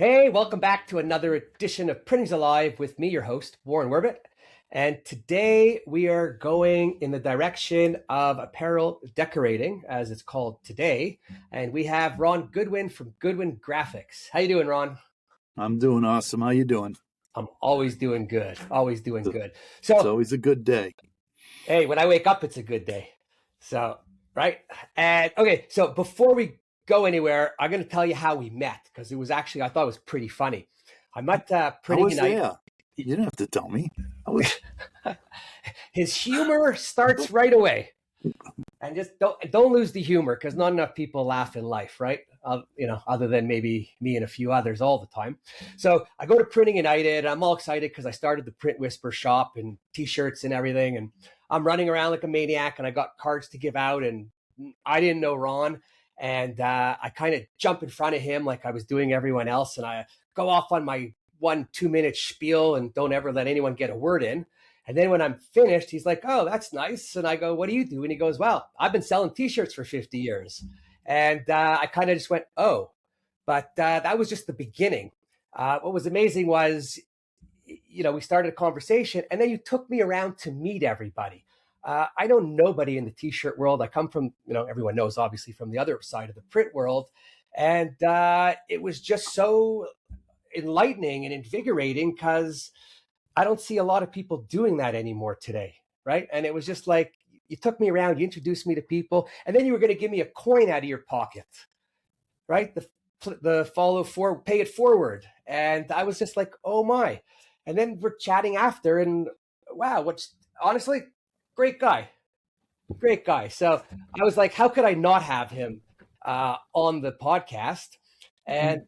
Hey, welcome back to another edition of Printing's Alive with me, your host, Warren Werbitt. And today we are going in the direction of apparel decorating, as it's called today. And we have Ron Goodwin from Goodwin Graphics. How you doing, Ron? I'm doing awesome. How you doing? I'm always doing good. Always doing good. It's So, always a good day. hey, when I wake up, it's a good day. So, right? And okay, so before we go anywhere, I'm going to tell you how we met because it was actually, I thought it was pretty funny. I met I Printing was Unite. there. You didn't have to tell me. His humor starts right away, and just don't lose the humor because not enough people laugh in life, right? Other than maybe me and a few others all the time. So I go to Printing United. I'm all excited because I started the Print Whisper shop and T-shirts and everything, and I'm running around like a maniac, and I got cards to give out, and I didn't know Ron, and I kind of jump in front of him like I was doing everyone else, and I go off on my 1-2 minute spiel and don't ever let anyone get a word in. And then when I'm finished, he's like, "Oh, that's nice." And I go, "What do you do?" And he goes, "Well, I've been selling T-shirts for 50 years. And I kind of just went, "Oh," but that was just the beginning. What was amazing was, we started a conversation and then you took me around to meet everybody. I know nobody in the T-shirt world. I come from, everyone knows obviously from the other side of the print world. And it was just so enlightening and invigorating because I don't see a lot of people doing that anymore today, right? And it was just like, you took me around, you introduced me to people, and then you were going to give me a coin out of your pocket, right? The pay it forward. And I was just like, oh my. And then we're chatting after, and wow, honestly, great guy. Great guy. So I was like, how could I not have him on the podcast? And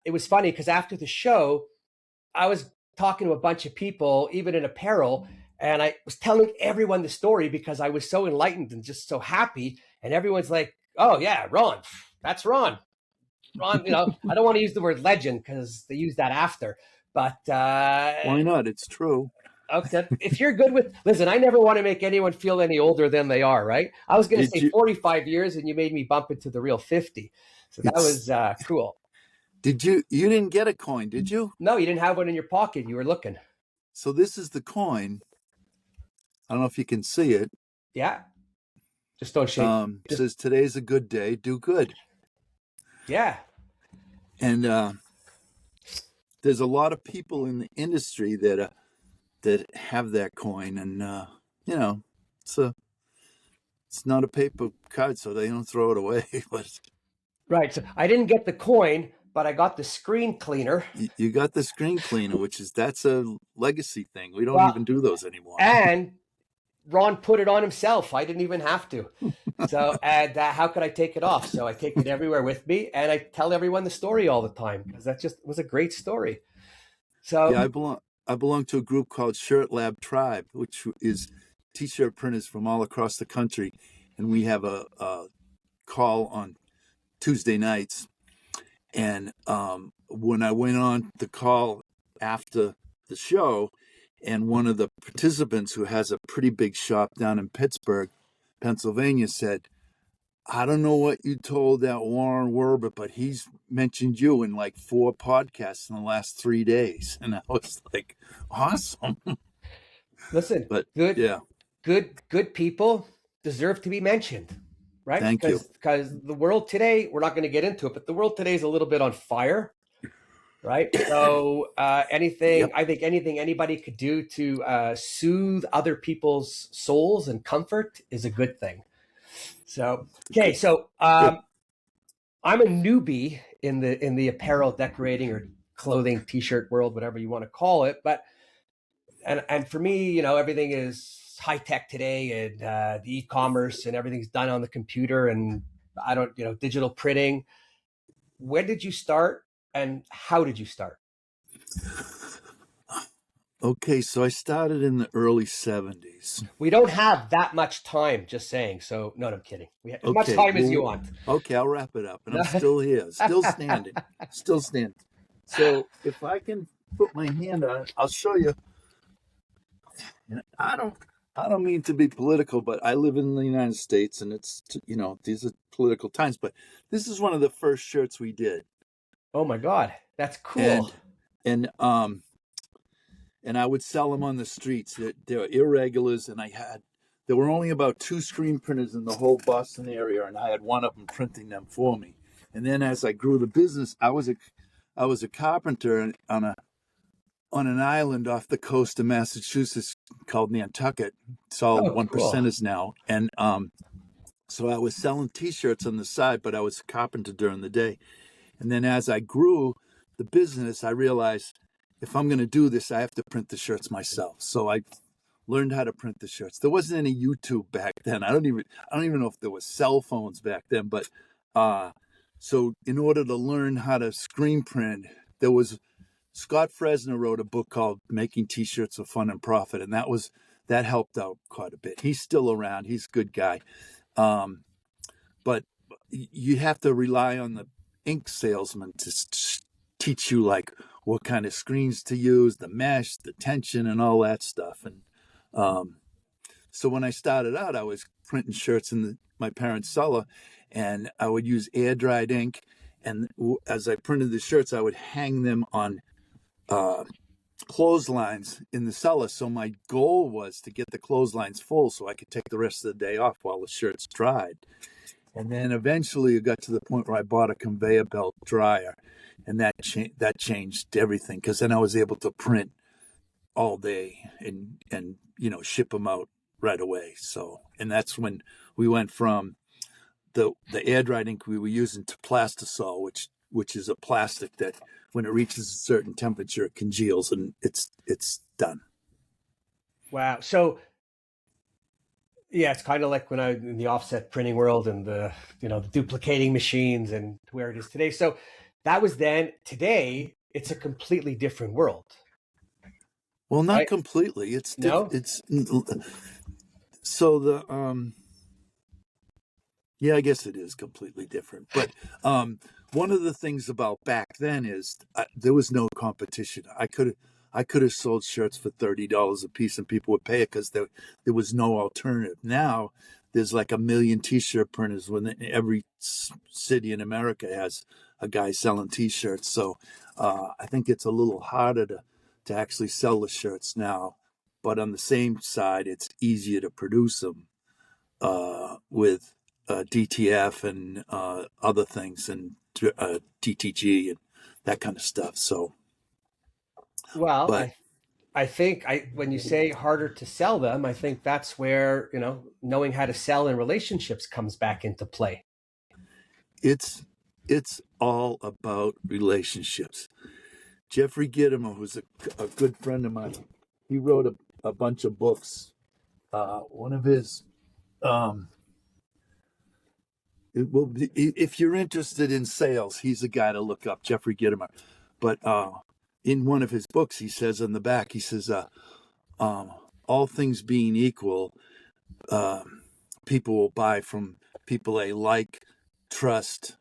it was funny because after the show, I was talking to a bunch of people, even in apparel, and I was telling everyone the story because I was so enlightened and just so happy. And everyone's like, "Oh yeah, Ron, that's Ron. Ron, I don't want to use the word legend because they use that after, but Why not? It's true. okay, if you're good with, listen, I never want to make anyone feel any older than they are, right? I was going to say 45 years, and you made me bump into the real 50, so that was cool. You didn't get a coin, did you? No, you didn't have one in your pocket. You were looking. So this is the coin. I don't know if you can see it. Yeah. Just don't shake. It says, "Today's a good day. Do good." Yeah. And there's a lot of people in the industry that have that coin, and it's not a paper card, so they don't throw it away. But right. So I didn't get the coin, but I got the screen cleaner. You got the screen cleaner, that's a legacy thing. We don't even do those anymore. And Ron put it on himself. I didn't even have to. So, and how could I take it off? So I take it everywhere with me, and I tell everyone the story all the time because that just was a great story. So yeah, I belong to a group called Shirt Lab Tribe, which is T-shirt printers from all across the country, and we have a call on Tuesday nights. And when I went on the call after the show, and one of the participants who has a pretty big shop down in Pittsburgh, Pennsylvania, said, "I don't know what you told that Warren Werbitt, but he's mentioned you in like 4 podcasts in the last 3 days." And I was like, awesome. Listen, but good people deserve to be mentioned. Right? Thank you. Because the world today, we're not going to get into it, but the world today is a little bit on fire, right? So I think anything anybody could do to soothe other people's souls and comfort is a good thing. So, okay. So I'm a newbie in the apparel decorating or clothing, T-shirt world, whatever you want to call it. But, and for me, everything is high tech today, and the e-commerce and everything's done on the computer, and digital printing. When did you start, and how did you start? Okay, so I started in the early 70s. We don't have that much time, just saying. So no, I'm kidding. We have as much time as you want. Okay, I'll wrap it up, and I'm still here, still standing. So if I can put my hand on it, I'll show you. I don't mean to be political, but I live in the United States, and it's, these are political times, but this is one of the first shirts we did. Oh my God. That's cool. And I would sell them on the streets. They're irregulars, and there were only about 2 screen printers in the whole Boston area, and I had one of them printing them for me. And then as I grew the business, I was a carpenter on an island off the coast of Massachusetts called Nantucket. It's all Oh, one cool. percenters now, and so I was selling T-shirts on the side, but I was a carpenter during the day. And then as I grew the business, I realized if I'm going to do this, I have to print the shirts myself. So I learned how to print the shirts. There wasn't any YouTube back then. I don't even know if there was cell phones back then. But so in order to learn how to screen print, there was Scott Fresner wrote a book called Making T-Shirts for Fun and Profit, and that helped out quite a bit. He's still around. He's a good guy. But you have to rely on the ink salesman to teach you like what kind of screens to use, the mesh, the tension, and all that stuff. And so when I started out, I was printing shirts in my parents' cellar, and I would use air-dried ink. And as I printed the shirts, I would hang them on clotheslines in the cellar. So my goal was to get the clotheslines full so I could take the rest of the day off while the shirts dried. And then eventually it got to the point where I bought a conveyor belt dryer, and that changed everything, because then I was able to print all day and ship them out right away. So, and that's when we went from the air dried ink we were using to plastisol, which is a plastic that when it reaches a certain temperature it congeals and it's done. Wow. So yeah, it's kind of like when I in the offset printing world and the duplicating machines and where it is today. So that was then. Today, it's a completely different world. Well, not Right? completely. It's No? it's so the yeah, I guess it is completely different. But one of the things about back then is there was no competition. I could have sold shirts for $30 a piece and people would pay it because there was no alternative. Now there's like 1 million T-shirt printers when every city in America has a guy selling T-shirts. So I think it's a little harder to actually sell the shirts now. But on the same side, it's easier to produce them with DTF and other things and DTG and that kind of stuff. So, Well, but I think when you say harder to sell them, I think that's where, knowing how to sell in relationships comes back into play. it's all about relationships. Jeffrey Gitomer, who's a good friend of mine, he wrote a bunch of books. One of his, if you're interested in sales, he's a guy to look up, Jeffrey Gitomer. But in one of his books, he says on the back, he says, all things being equal, people will buy from people they like, trust,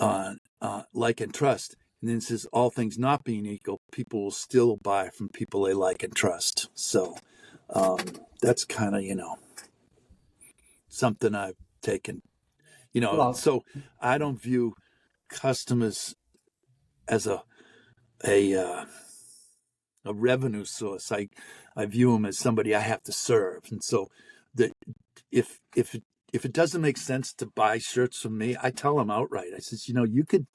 like and trust. And then it says, all things not being equal, people will still buy from people they like and trust. So that's kind of, something I've taken, Well, so I don't view customers as a revenue source. I view them as somebody I have to serve. And so that if it doesn't make sense to buy shirts from me, I tell them outright. I says, you could,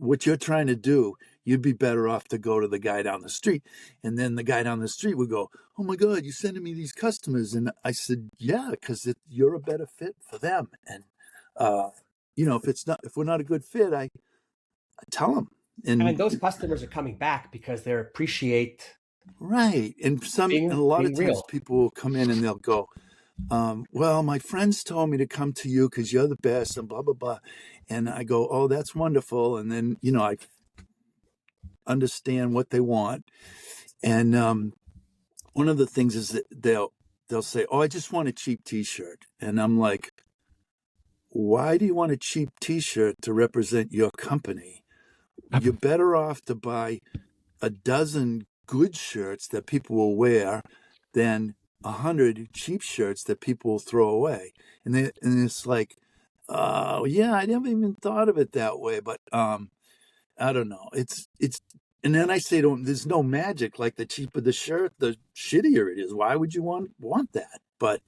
what you're trying to do, you'd be better off to go to the guy down the street. And then the guy down the street would go, oh my God, you're sending me these customers. And I said, yeah, because you're a better fit for them. And, if we're not a good fit, I tell them. and those customers are coming back because they appreciate Right. And a lot being of times real. people will come in and they'll go, well, my friends told me to come to you because you're the best and blah, blah, blah. And I go, oh, that's wonderful. And then, I understand what they want. And one of the things is that they'll say, oh, I just want a cheap T-shirt. And I'm like, why do you want a cheap T-shirt to represent your company? You're better off to buy a dozen good shirts that people will wear than 100 cheap shirts that people will throw away. And it's like, yeah, I never even thought of it that way. But I don't know. And then I say to them, there's no magic. Like the cheaper the shirt, the shittier it is. Why would you want that? But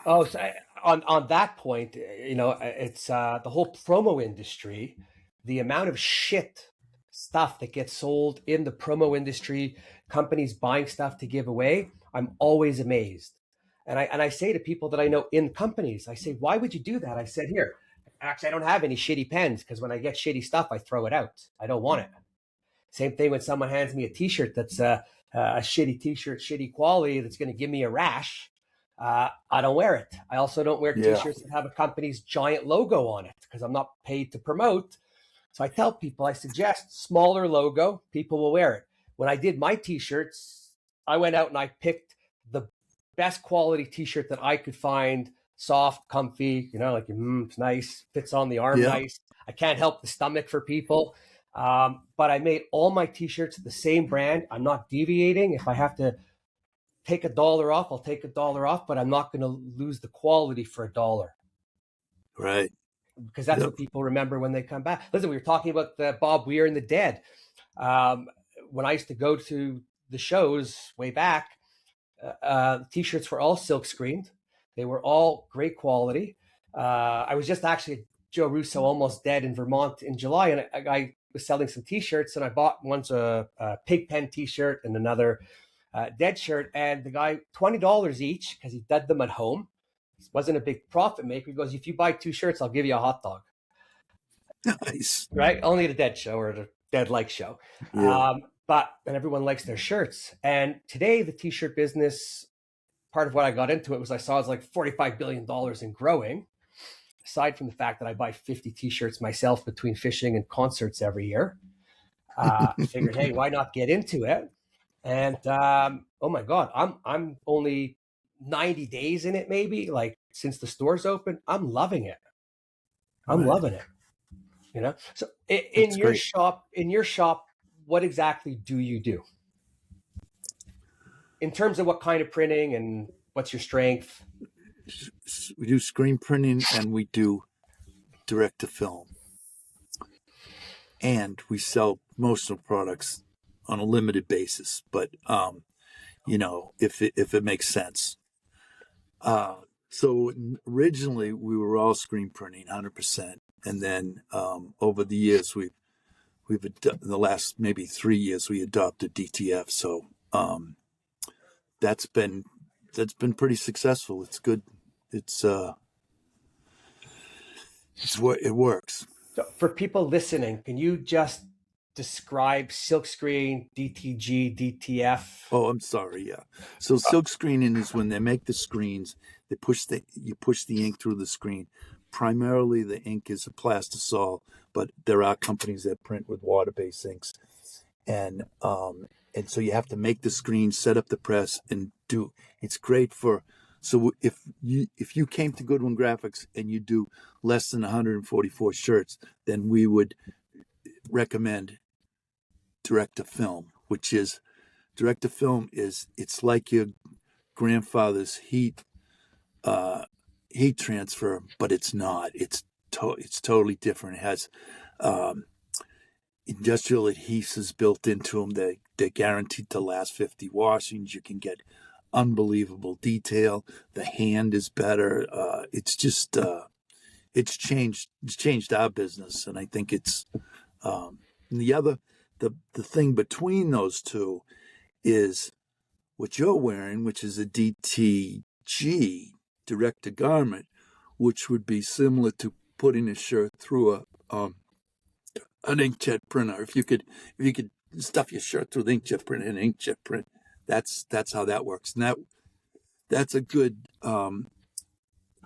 Oh, so on that point, it's the whole promo industry, the amount of shit stuff that gets sold in the promo industry, companies buying stuff to give away. I'm always amazed. And I say to people that I know in companies, I say, why would you do that? I said, here, actually, I don't have any shitty pens because when I get shitty stuff, I throw it out. I don't want it. Same thing when someone hands me a t-shirt that's a shitty t-shirt, shitty quality, that's going to give me a rash. I don't wear it. I also don't wear t-shirts that have a company's giant logo on it because I'm not paid to promote. So I tell people, I suggest smaller logo, people will wear it. When I did my t-shirts, I went out and I picked the best quality t-shirt that I could find, soft, comfy, like it's nice, fits on the arm nice. I can't help the stomach for people. But I made all my t-shirts the same brand. I'm not deviating. If I have to take $1 off, I'll take $1 off, but I'm not going to lose the quality for $1. Right. Because that's what people remember when they come back. Listen, we were talking about Bob Weir and the Dead. When I used to go to the shows way back, t-shirts were all silk screened. They were all great quality. I was just actually at Joe Russo Almost Dead in Vermont in July, and a guy was selling some t-shirts, and I bought one's a Pigpen t-shirt and another Dead shirt, and the guy $20 each because he did them at home. It wasn't a big profit maker. He goes, if you buy 2 shirts, I'll give you a hot dog. Nice. Right? Only at a Dead show or at a Dead-like show. Yeah. And everyone likes their shirts. And today, the t-shirt business, part of what I got into it was I saw it was like $45 billion and growing. Aside from the fact that I buy 50 t-shirts myself between fishing and concerts every year, I figured, hey, why not get into it? And oh my God, I'm only 90 days in it, maybe, like since the store's open. I'm loving it. I'm loving it. So in your shop, what exactly do you do in terms of what kind of printing and what's your strength? We do screen printing and we do direct to film. And we sell promotional products on a limited basis, but if it makes sense. So originally we were all screen printing 100%, and then over the years we've in the last maybe 3 years we adopted DTF. So that's been pretty successful. It's good. It works. So for people listening, can you just describe silkscreen, DTG, DTF? Oh, I'm sorry. Yeah. So silk screening is when they make the screens. You push the ink through the screen. Primarily, the ink is a plastisol, but there are companies that print with water-based inks, and so you have to make the screen, set up the press, and do. It's great for. So if you came to Goodwin Graphics and you do less than 144 shirts, then we would recommend direct to film, which is direct to film it's like your grandfather's heat transfer, but it's not. It's totally different. It has industrial adhesives built into them. They're guaranteed to last 50 washings. You can get unbelievable detail. The hand is better. It's just it's changed our business, and I think it's the thing between those two is what you're wearing, which is a DTG, direct to garment, which would be similar to putting a shirt through an inkjet printer. If you could stuff your shirt through the inkjet printer and inkjet print, that's how that works. And that's a good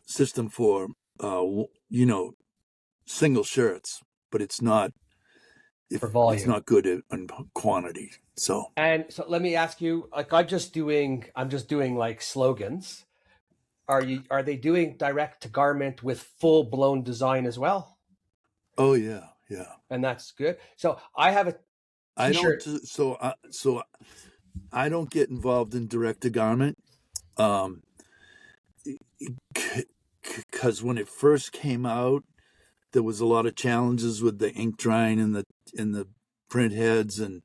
system for single shirts, but it's not for volume. It's not good in quantity. So let me ask you, like I'm just doing like slogans. Are they doing direct to garment with full blown design as well? Oh yeah. And that's good. So I have a t-shirt. I don't get involved in direct to garment, because when it first came out, there was a lot of challenges with the ink drying in the print heads, and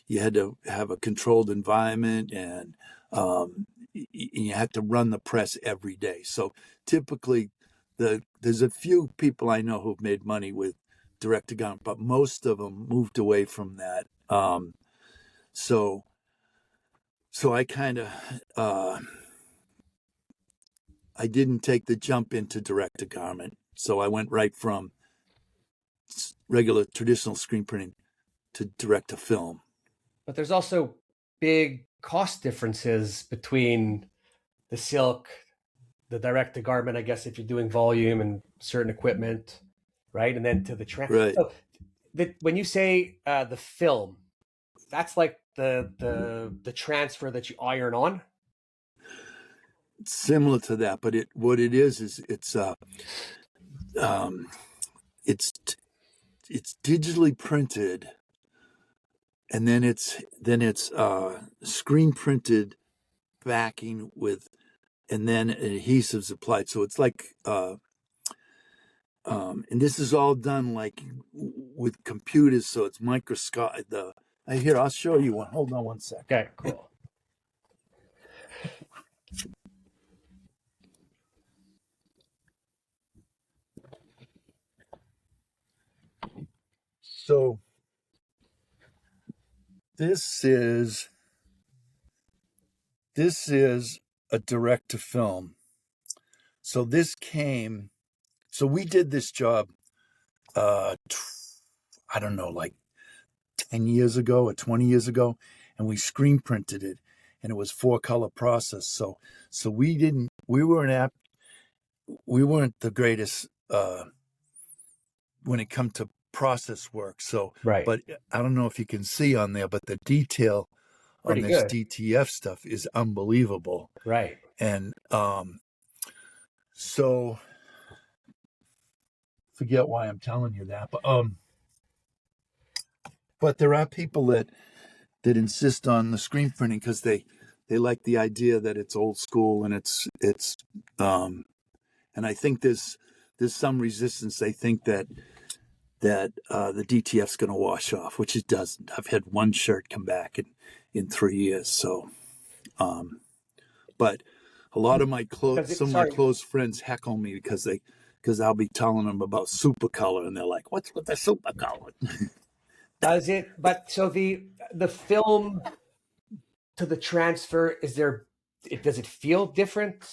you had to have a controlled environment, and you had to run the press every day. So typically, there's a few people I know who've made money with direct to garment, but most of them moved away from that. So I kind of I didn't take the jump into direct to garment. So I went right from regular traditional screen printing to direct to film. But there's also big cost differences between the silk, the direct to garment, I guess, if you're doing volume and certain equipment, right? And then to the Right. So when you say the film, that's like the transfer that you iron on. Similar to that, but what it is it's digitally printed, and then it's screen printed backing with, and then adhesives applied. So it's like and this is all done like with computers, so it's microscopic. Here, I'll show you one. Hold on one sec. Okay, cool. So this is a direct to film. So we did this job I don't know, like 10 years ago or 20 years ago, and we screen printed it, and it was 4-color process. So we weren't the greatest when it come to process work. So, Right. but I don't know if you can see on there, but the detail Pretty on this good. DTF stuff is unbelievable. Right. And so forget why I'm telling you that, but there are people that insist on the screen printing because they like the idea that it's old school, and it's and I think there's some resistance. They think that the DTF's going to wash off, which it doesn't. I've had one shirt come back in 3 years. So, but a lot of my some of my close friends heckle me because I'll be telling them about super color, and they're like, "What's with the super color?" Does it? But so the film to the transfer, does it feel different?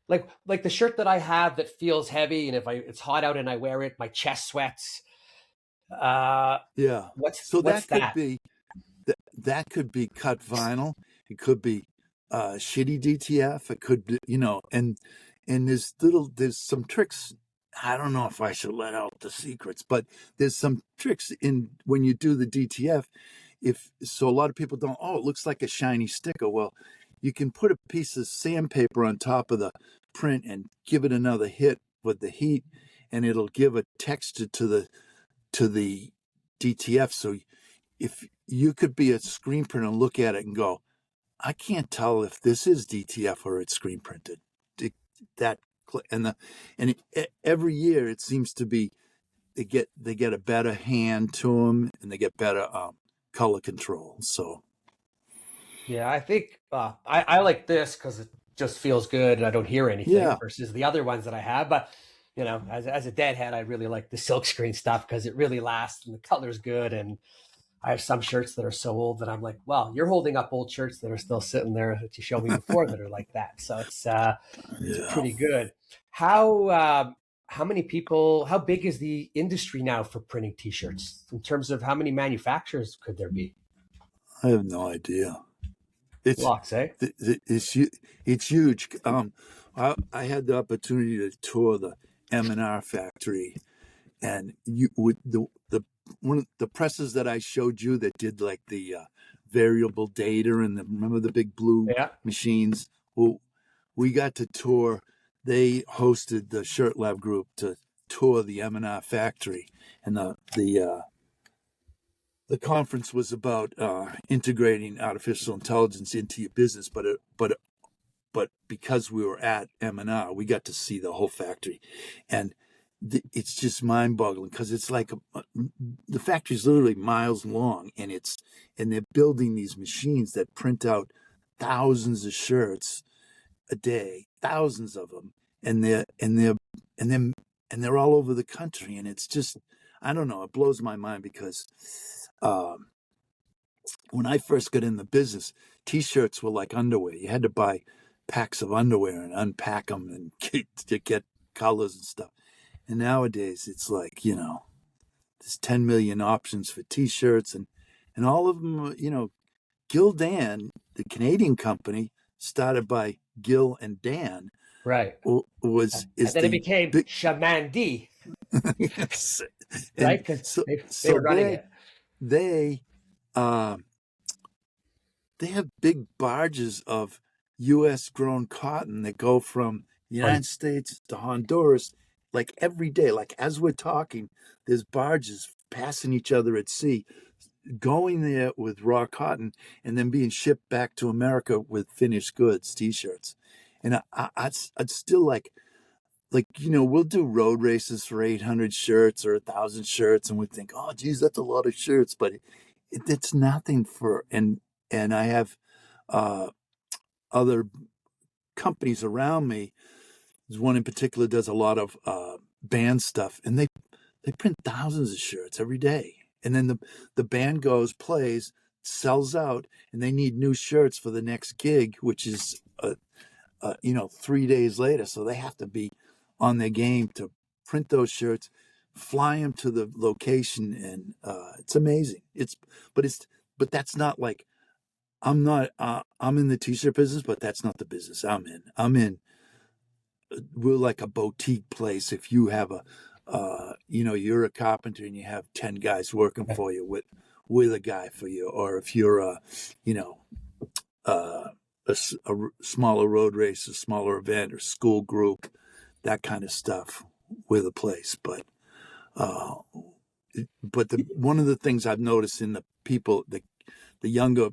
Like the shirt that I have that feels heavy, and if it's hot out and I wear it, my chest sweats. Yeah. What's that could that? be that could be cut vinyl. It could be shitty DTF. It could be, and there's some tricks. I don't know if I should let out the secrets, but there's some tricks in when you do the DTF. A lot of people don't, it looks like a shiny sticker. Well, you can put a piece of sandpaper on top of the print and give it another hit with the heat, and it'll give a texture to the DTF. So if you could be a screen printer and look at it and go, I can't tell if this is DTF or it's screen printed. Every year it seems to be they get a better hand to them, and they get better color control. So Yeah, I think I like this because it just feels good and I don't hear anything versus the other ones that I have. But as a deadhead, I really like the silkscreen stuff because it really lasts and the color's good. And I have some shirts that are so old that I'm like, well, you're holding up old shirts that are still sitting there that you showed me before that are like that. So it's pretty good. How many people? How big is the industry now for printing T-shirts in terms of how many manufacturers could there be? I have no idea. It's lots, eh? It's huge. I had the opportunity to tour the M&R factory, and with one of the presses that I showed you that did like the variable data, and remember the big blue machines. Well, we got to tour. They hosted the Shirt Lab group to tour the M&R factory, and the conference was about integrating artificial intelligence into your business, but because we were at M&R, we got to see the whole factory, and it's just mind-boggling because it's like the factory's literally miles long, and they're building these machines that print out thousands of shirts a day, thousands of them, and they're all over the country, and it's just, I don't know, it blows my mind because when I first got in the business, T-shirts were like underwear. You had to buy packs of underwear and unpack them and get colors and stuff. And nowadays, it's like, there's 10 million options for T-shirts, and all of them, Gildan, the Canadian company, started by Gil and Dan, Right. and then it became Shamandi, yes. right? Because they were running it. They have big barges of U.S. grown cotton that go from the United States to Honduras, like every day. Like as we're talking, there's barges passing each other at sea, going there with raw cotton, and then being shipped back to America with finished goods, T-shirts. And I'd still like, we'll do road races for 800 shirts or 1,000 shirts, and we think, oh, geez, that's a lot of shirts, but it's nothing for. And I have other companies around me. There's one in particular does a lot of band stuff, and they print thousands of shirts every day. And then the band plays, sells out, and they need new shirts for the next gig, which is 3 days later. So they have to be on their game to print those shirts, fly them to the location, and it's amazing. But that's not like, I'm in the T-shirt business, but that's not the business I'm in. We're like a boutique place. If you have you're a carpenter and you have 10 guys working for you with a guy for you, or if you're a smaller road race, a smaller event, or school group, that kind of stuff, with a place. But one of the things I've noticed in the people, the younger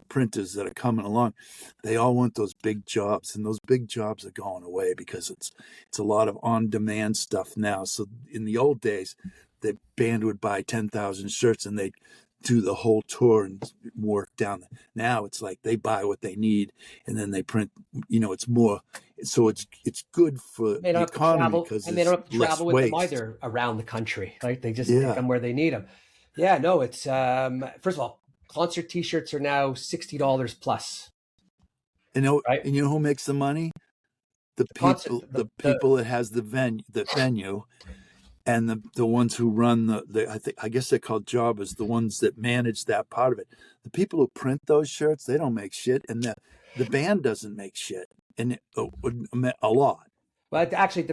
printers that are coming along, they all want those big jobs, and those big jobs are going away because it's a lot of on-demand stuff now. So in the old days, the band would buy 10,000 shirts and they'd do the whole tour and work down. Now it's like they buy what they need and then they print. It's more. So it's good for the economy because they don't have to travel with waste. them either around the country. Right? They just pick them where they need them. Yeah. No. It's first of all, concert T-shirts are now $60 plus. Right? And you know who makes the money? The people that has the venue, and the ones who run I guess they're called jobbers, the ones that manage that part of it. The people who print those shirts, they don't make shit, and the band doesn't make shit, and a lot. Well, actually,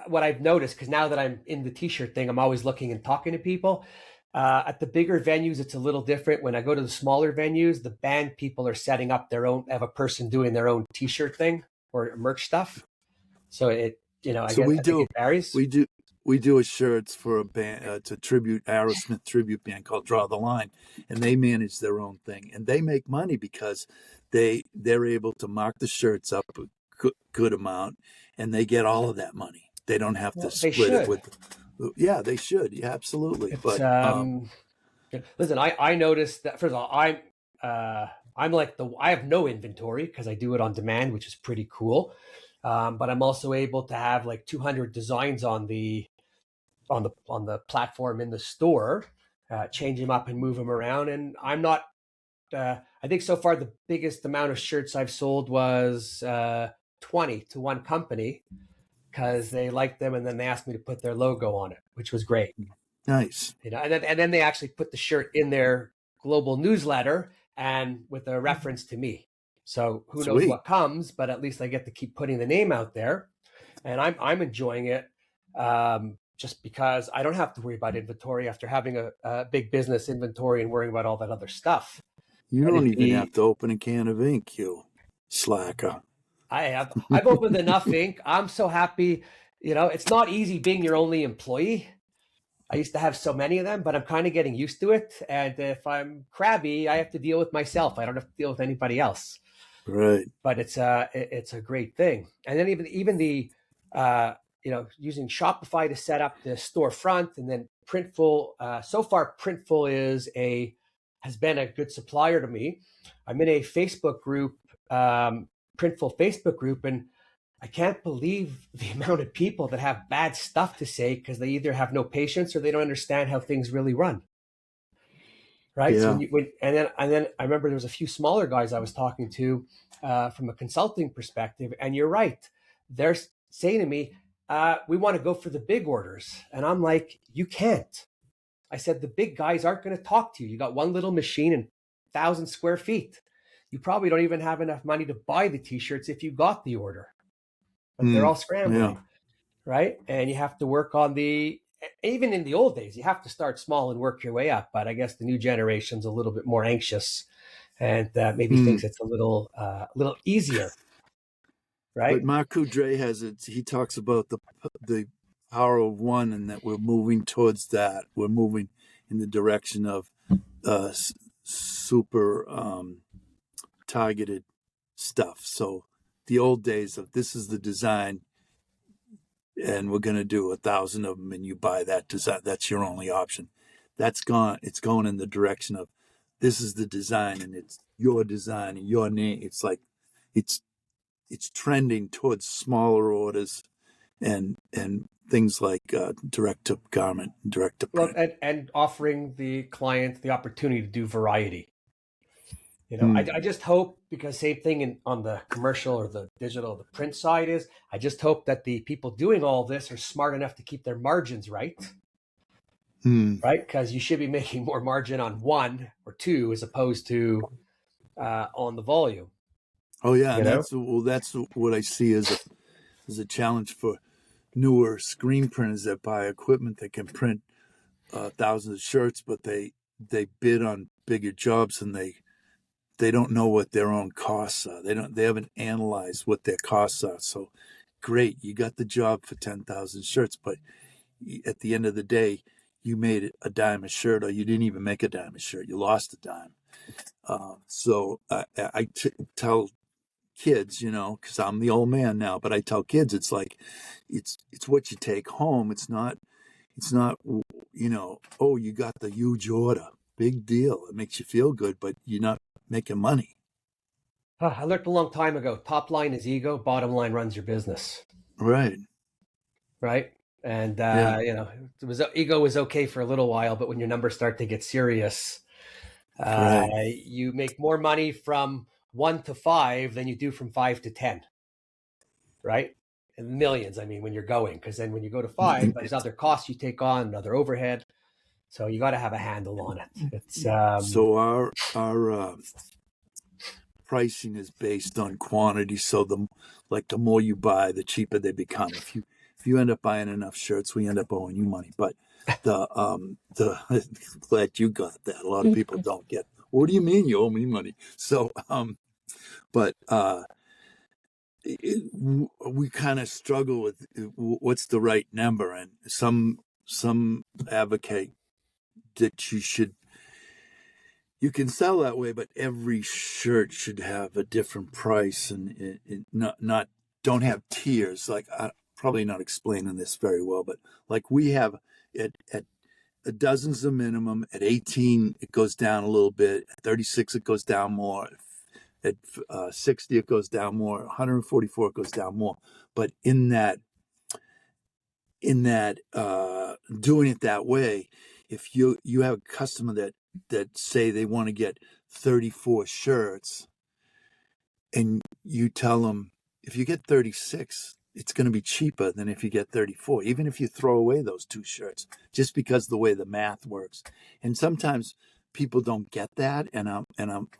what I've noticed, because now that I'm in the T-shirt thing, I'm always looking and talking to people. At the bigger venues, it's a little different. When I go to the smaller venues, the band people are setting up have a person doing their own T-shirt thing or merch stuff. So I think it varies. We do a shirts for a band, it's a Aerosmith tribute band called Draw the Line, and they manage their own thing, and they make money because they're able to mark the shirts up a good amount, and they get all of that money. They don't have to split it with. Yeah, they should. Yeah, absolutely. But listen, I noticed that first of all, I'm like I have no inventory because I do it on demand, which is pretty cool. But I'm also able to have like 200 designs on the platform in the store, change them up and move them around. And I'm not. I think so far the biggest amount of shirts I've sold was 20 to one company, because they liked them and then they asked me to put their logo on it, which was great. Nice. And then they actually put the shirt in their global newsletter and with a reference to me. So who knows what comes, but at least I get to keep putting the name out there, and I'm enjoying it, just because I don't have to worry about inventory after having a big business inventory and worrying about all that other stuff. You don't even have to open a can of ink, you slacker. I've opened enough ink. I'm so happy. It's not easy being your only employee. I used to have so many of them, but I'm kind of getting used to it. And if I'm crabby, I have to deal with myself. I don't have to deal with anybody else. Right. But it's a great thing. And then even the using Shopify to set up the storefront, and then Printful. So far, Printful has been a good supplier to me. I'm in a Facebook group, Printful Facebook group, and I can't believe the amount of people that have bad stuff to say because they either have no patience or they don't understand how things really run. Right. Yeah. So and then I remember there was a few smaller guys I was talking to from a consulting perspective, and you're right. They're saying to me, we want to go for the big orders. And I'm like, you can't. I said, the big guys aren't going to talk to you. You got one little machine and 1,000 square feet. You probably don't even have enough money to buy the t-shirts if you got the order, but they're all scrambling, right? And you have to work on even in the old days, you have to start small and work your way up. But I guess the new generation's a little bit more anxious and maybe thinks it's a little easier. Right. But Mark Coudray he talks about the power of one, and that we're moving towards that. We're moving in the direction of super targeted stuff. So the old days of this is the design, and we're going to do 1,000 of them, and you buy that design. That's your only option. That's gone. It's going in the direction of this is the design, and it's your design and your name. It's like it's trending towards smaller orders and things like direct to garment, direct to print. Well, and offering the client the opportunity to do variety. I just hope, because same thing on the commercial or the digital, the print side is, I just hope that the people doing all this are smart enough to keep their margins right. Right? Because you should be making more margin on one or two as opposed to on the volume. Oh yeah, and that's what I see as a challenge for newer screen printers that buy equipment that can print thousands of shirts, but they bid on bigger jobs, and they don't know what their own costs are. They haven't analyzed what their costs are. So great, you got the job for 10,000 shirts, but at the end of the day, you made a dime a shirt, or you didn't even make a dime a shirt. You lost a dime. So I tell kids, because I'm the old man now, but I tell kids, it's like, it's what you take home. It's not, oh, you got the huge order. Big deal. It makes you feel good, but you're not making money. I learned a long time ago, top line is ego, bottom line runs your business. Right. Right. And, ego was okay for a little while, but when your numbers start to get serious, you make more money from 1 to 5 than you do from 5 to 10. Right. And millions, when you're going, because then when you go to 5, there's other costs you take on, other overhead. So you got to have a handle on it. It's so our pricing is based on quantity. So the more you buy, the cheaper they become. If you end up buying enough shirts, we end up owing you money. But glad you got that. A lot of people don't get. What do you mean you owe me money? So we kind of struggle with what's the right number, and some advocate that you can sell that way, but every shirt should have a different price, and not don't have tiers. Like, I'm probably not explaining this very well, but like we have at a dozen's the minimum. At 18, it goes down a little bit. At 36, it goes down more. At 60, it goes down more. 144, it goes down more. But in that doing it that way, if you have a customer that say they want to get 34 shirts, and you tell them, if you get 36, it's going to be cheaper than if you get 34, even if you throw away those 2 shirts, just because the way the math works. And sometimes people don't get that, and I'm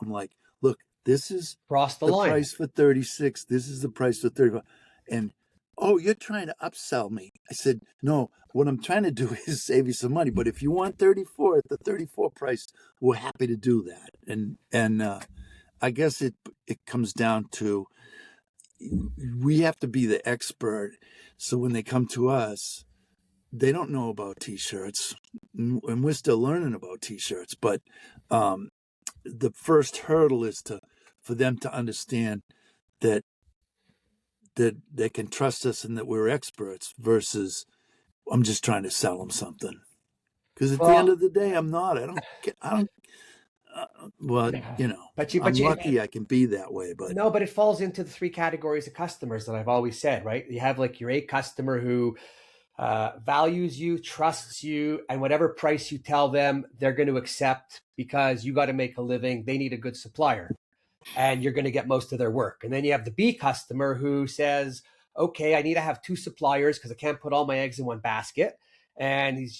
like, look, this is cross the line. Price for 36. This is the price for 35. And oh, you're trying to upsell me. I said, no, what I'm trying to do is save you some money. But if you want 34 at the 34 price, we're happy to do that. And I guess it comes down to, we have to be the expert. So when they come to us, they don't know about T-shirts, and we're still learning about T-shirts. But the first hurdle is for them to understand that they can trust us and that we're experts versus I'm just trying to sell them something. Because at the end Well, of the day, I'm not. I don't. Well, but I'm you lucky I can be that way. But no, but it falls into the three categories of customers that I've always said, right? You have like your A customer who values you, trusts you, and whatever price you tell them, they're going to accept because you got to make a living. They need a good supplier, and you're going to get most of their work. And then you have the B customer who says, okay, I need to have two suppliers because I can't put all my eggs in one basket. And he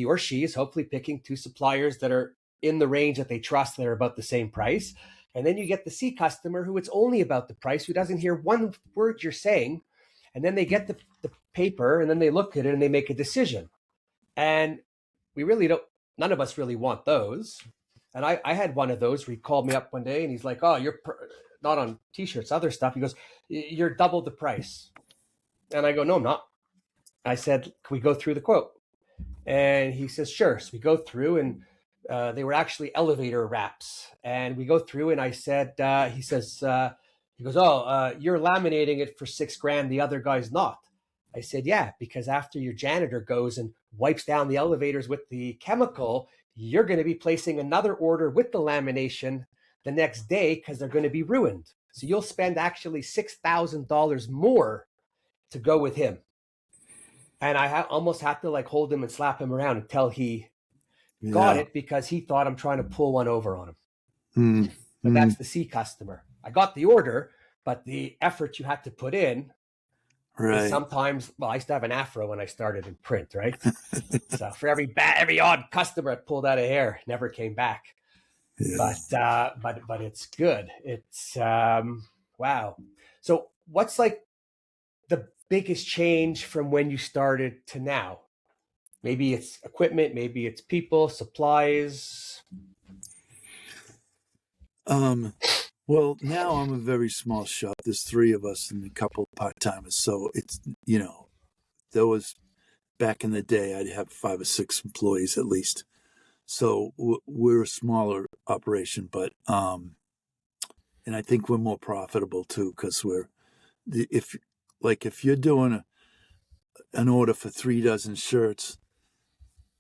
or she is hopefully picking two suppliers that are in the range that they trust, that are about the same price. And then you get the C customer who it's only about the price, who doesn't hear one word you're saying. And then they get the paper and then they look at it and they make a decision. And we really don't, none of us really want those. And I had one of those where he called me up one day and he's like, oh, not on t-shirts, other stuff. He goes, you're double the price. And I go, no, I'm not. I said, can we go through the quote? And he says, sure. So we go through and they were actually elevator wraps. And we go through and I said, he goes, oh, you're laminating it for $6,000. The other guy's not. I said, yeah, because after your janitor goes and wipes down the elevators with the chemical, you're going to be placing another order with the lamination the next day because they're going to be ruined. So you'll spend actually $6,000 more to go with him. And I almost had to like hold him and slap him around until he got it, because he thought I'm trying to pull one over on him. But that's the C customer. I got the order, but the effort you had to put in. Right. Sometimes, well, I used to have an afro when I started in print, right? So for every odd customer I pulled out of hair, never came back. Yeah. But it's good. It's wow. So what's like the biggest change from when you started to now? Maybe it's equipment, maybe it's people, supplies. Well, now I'm a very small shop. There's 3 of us and a couple of part-timers. So it's, there was, back in the day, I'd have 5 or 6 employees at least. So we're a smaller operation, but, and I think we're more profitable too, because if you're doing an order for 3 dozen shirts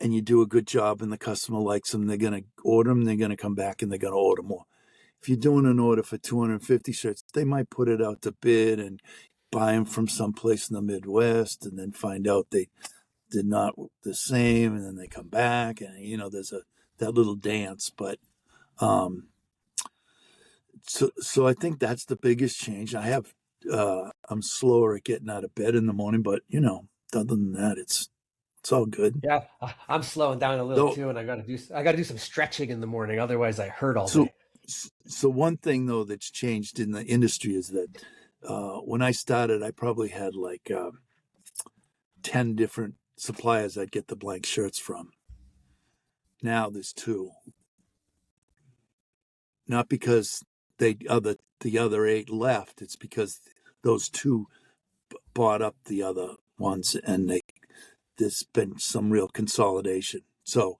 and you do a good job and the customer likes them, they're going to order them, they're going to come back and they're going to order more. If you're doing an order for 250 shirts, they might put it out to bid and buy them from someplace in the Midwest and then find out they're not the same, and then they come back and, there's that little dance. But so I think that's the biggest change. I'm slower at getting out of bed in the morning, but, other than that, it's all good. Yeah, I'm slowing down a little too, and I got to do some stretching in the morning. Otherwise, I hurt all day. So one thing though that's changed in the industry is that when I started, I probably had like 10 different suppliers I'd get the blank shirts from. Now there's 2. Not because the other 8 left. It's because those 2 bought up the other ones, and there's been some real consolidation. So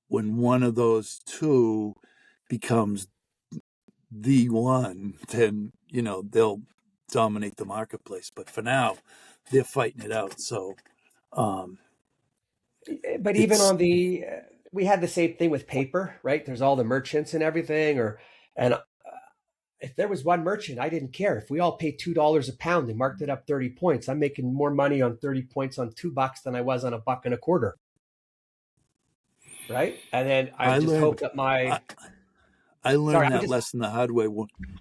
when one of those 2 becomes the one, then they'll dominate the marketplace. But for now, they're fighting it out. So, but even on we had the same thing with paper, right? There's all the merchants and everything, and if there was one merchant, I didn't care. If we all paid $2 a pound, they marked it up 30 points. I'm making more money on 30 points on $2 than I was on $1.25. Right? And then I just hope that I learned that lesson the hard way.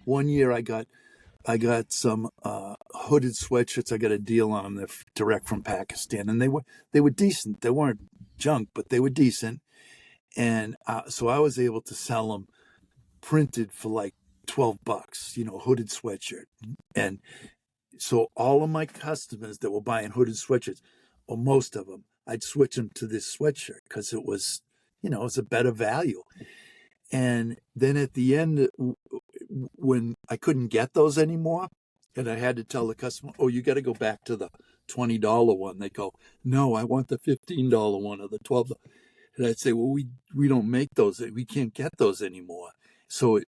One year I got some hooded sweatshirts. I got a deal on them. They're direct from Pakistan, and they were decent. They weren't junk, but they were decent. And so I was able to sell them printed for like $12, hooded sweatshirt. And so all of my customers that were buying hooded sweatshirts, or most of them, I'd switch them to this sweatshirt because it was, it was a better value. And then at the end, when I couldn't get those anymore, and I had to tell the customer, oh, you got to go back to the $20 one. They go, no, I want the $15 one or the $12. And I'd say, well, we don't make those. We can't get those anymore. So,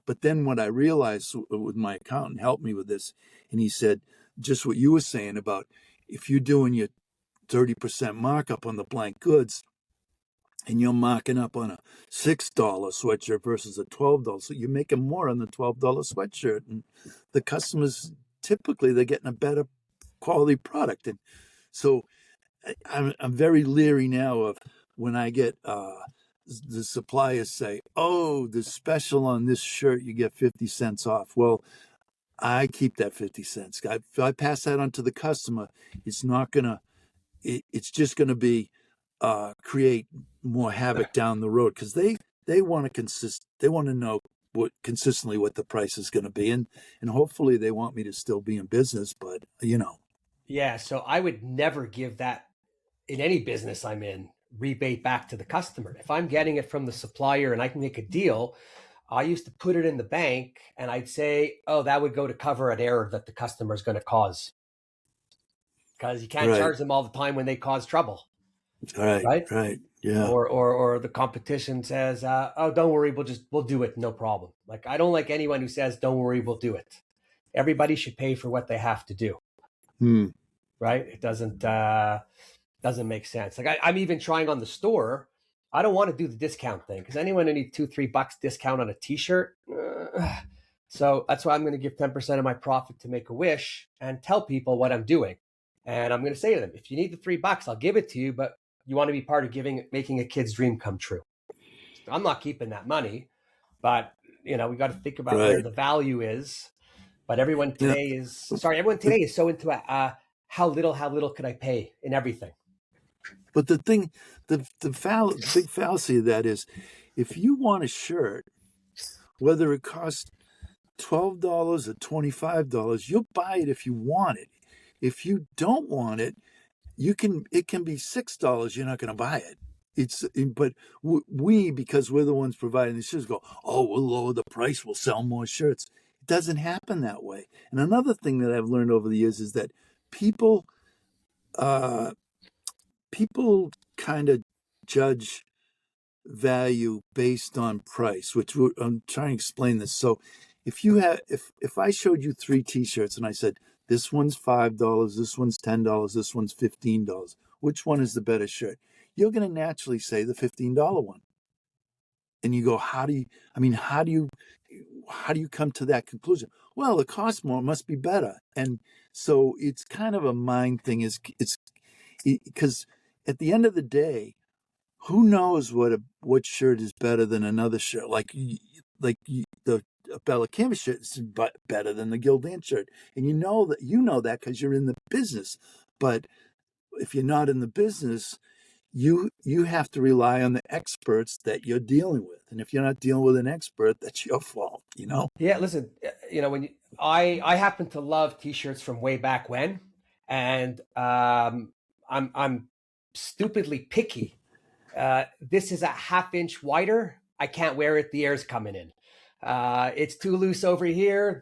but then what I realized with my accountant helped me with this, and he said, just what you were saying about if you're doing your 30% markup on the blank goods and you're marking up on a $6 sweatshirt versus a $12, so you're making more on the $12 sweatshirt. And the customers, typically, they're getting a better quality product. And so I'm very leery now of when I get the suppliers say, "Oh, the special on this shirt, you get 50 cents off." Well, I keep that 50 cents. If I pass that on to the customer, it's not gonna. It's just gonna be create more havoc down the road because they want to consist. They want to know consistently what the price is going to be, and hopefully they want me to still be in business. But Yeah, so I would never give that in any business I'm in rebate back to the customer. If I'm getting it from the supplier and I can make a deal, I used to put it in the bank and I'd say, oh, that would go to cover an error that the customer is going to cause. Because you can't charge them all the time when they cause trouble. Right. Yeah. Or the competition says, oh, don't worry, we'll do it, no problem. Like, I don't like anyone who says, don't worry, we'll do it. Everybody should pay for what they have to do. Right? It doesn't make sense. Like I'm even trying on the store. I don't want to do the discount thing because anyone who needs $2-3 discount on a t-shirt. So that's why I'm going to give 10% of my profit to Make-A-Wish and tell people what I'm doing. And I'm going to say to them, if you need the $3, I'll give it to you, but you want to be part of making a kid's dream come true. I'm not keeping that money, but we got to think about where the value is. But everyone today is so into how little could I pay in everything. But the thing, the big fallacy of that is, if you want a shirt, whether it costs $12 or $25, you'll buy it if you want it. If you don't want it, it can be $6. You're not going to buy it. But we, because we're the ones providing the shirts, go, oh, we'll lower the price, we'll sell more shirts. It doesn't happen that way. And another thing that I've learned over the years is that people kind of judge value based on price, which I'm trying to explain this. So if I showed you 3 t-shirts and I said, this one's $5, this one's $10, this one's $15, which one is the better shirt? You're going to naturally say the $15 one. And you go, how do you come to that conclusion? Well, it costs more, it must be better. And so it's kind of a mind thing, because at the end of the day, who knows what shirt is better than another shirt? Like the Bella Canvas shirt is better than the Gildan shirt, and you know that because you're in the business. But if you're not in the business, you have to rely on the experts that you're dealing with, and if you're not dealing with an expert, that's your fault. Yeah, listen, when I happen to love t-shirts from way back when, and I'm stupidly picky. This is a half-inch wider. I can't wear it. The air's coming in. It's too loose over here.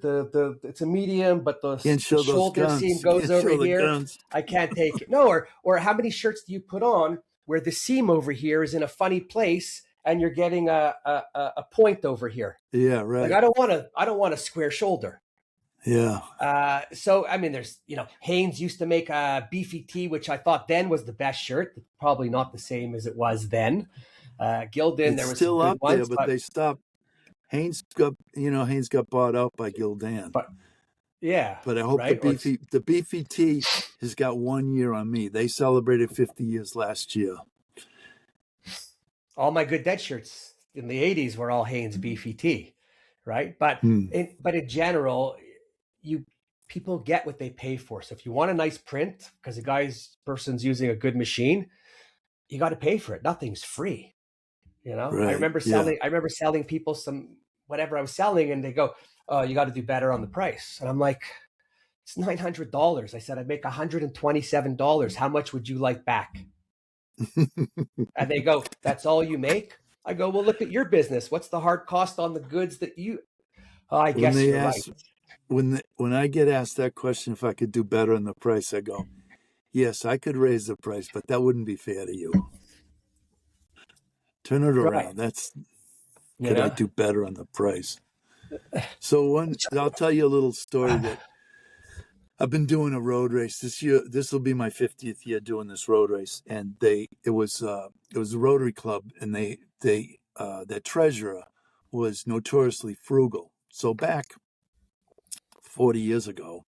It's a medium, but the shoulder seam goes over here. Guns. I can't take it. No, or how many shirts do you put on where the seam over here is in a funny place and you're getting a point over here? Yeah, right. Like I don't want a square shoulder. Yeah. So I mean, there's Hanes used to make a beefy tee, which I thought then was the best shirt. Probably not the same as it was then. Gildan, there was still some up good there, ones, but they stopped. Hanes got bought out by Gildan. But yeah, but I hope the beefy tee has got 1 year on me. They celebrated 50 years last year. All my good dead shirts in the 80s were all Hanes beefy tee, right? But in general, people get what they pay for. So if you want a nice print because a person's using a good machine, you got to pay for it. Nothing's free. Right. I remember selling people some whatever I was selling, and they go, "Oh, you got to do better on the price." And I'm like, "It's $900." I said, "I'd make $127. How much would you like back?" And they go, "That's all you make?" I go, "Well, look at your business. What's the hard cost on the goods that you?" Oh, I guess you're right. When I get asked that question, if I could do better on the price, I go, "Yes, I could raise the price, but that wouldn't be fair to you. Turn it around." Right. You Could I know? do better on the price? So I'll tell you a little story that I've been doing a road race this year. This will be my 50th year doing this road race, and it was a Rotary Club, and their treasurer was notoriously frugal. So back 40 years ago,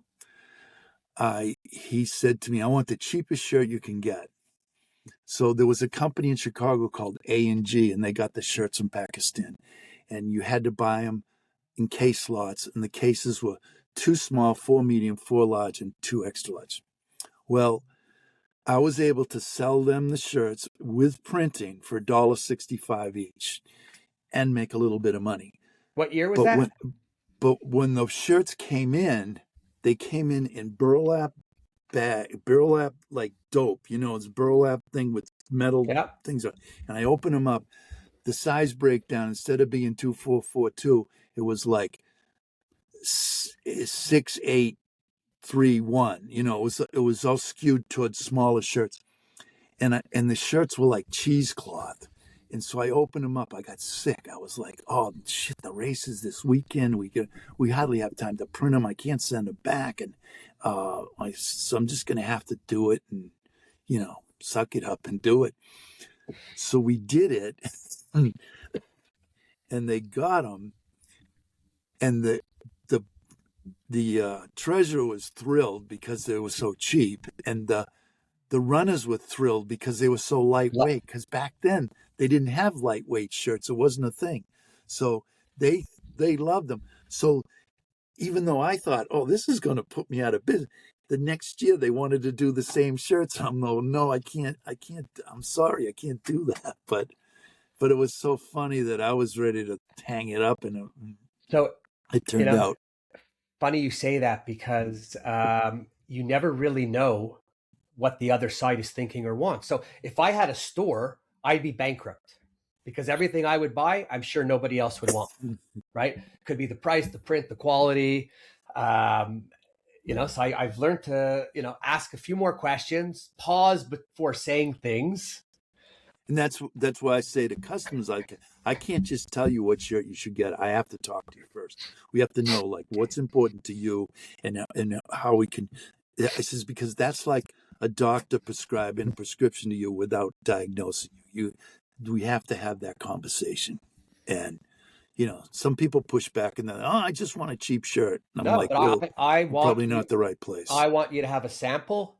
he said to me, "I want the cheapest shirt you can get." So there was a company in Chicago called A&G, and they got the shirts from Pakistan, and you had to buy them in case lots, and the cases were 2 small, 4 medium, 4 large, and 2 extra large. Well, I was able to sell them the shirts with printing for $1.65 each and make a little bit of money. What year was But that? when those shirts came in, they came in burlap burlap like dope. It's burlap thing with metal Yeah. things on. And I opened them up. The size breakdown, instead of being 2442, it was like 6831. It was all skewed towards smaller shirts, and the shirts were like cheesecloth. And so I opened them up. I got sick. I was like, "Oh shit! The race is this weekend. We hardly have time to print them. I can't send them back, and so I'm just gonna have to do it and suck it up and do it." So we did it, and they got them, and the treasurer was thrilled because they were so cheap, and the runners were thrilled because they were so lightweight, because back then they didn't have lightweight shirts. It wasn't a thing. So they loved them. So even though I thought, oh, this is going to put me out of business, the next year they wanted to do the same shirts. I'm no, I can't. I'm sorry, I can't do that. But it was so funny that I was ready to hang it up, and So, it turned out. funny you say that, because you never really know what the other side is thinking or wants. So if I had a store, I'd be bankrupt, because everything I would buy, I'm sure nobody else would want, right? Could be the price, the print, the quality. So I've learned to, ask a few more questions, pause before saying things. And that's why I say to customers, I can't just tell you what shirt you should get. I have to talk to you first. We have to know like what's important to you, and how we can. I says, because that's like a doctor prescribing a prescription to you without diagnosing you. We have to have that conversation, and some people push back and they're, I just want a cheap shirt. And I'm No, like, but well, I want probably you, not the right place. I want you to have a sample.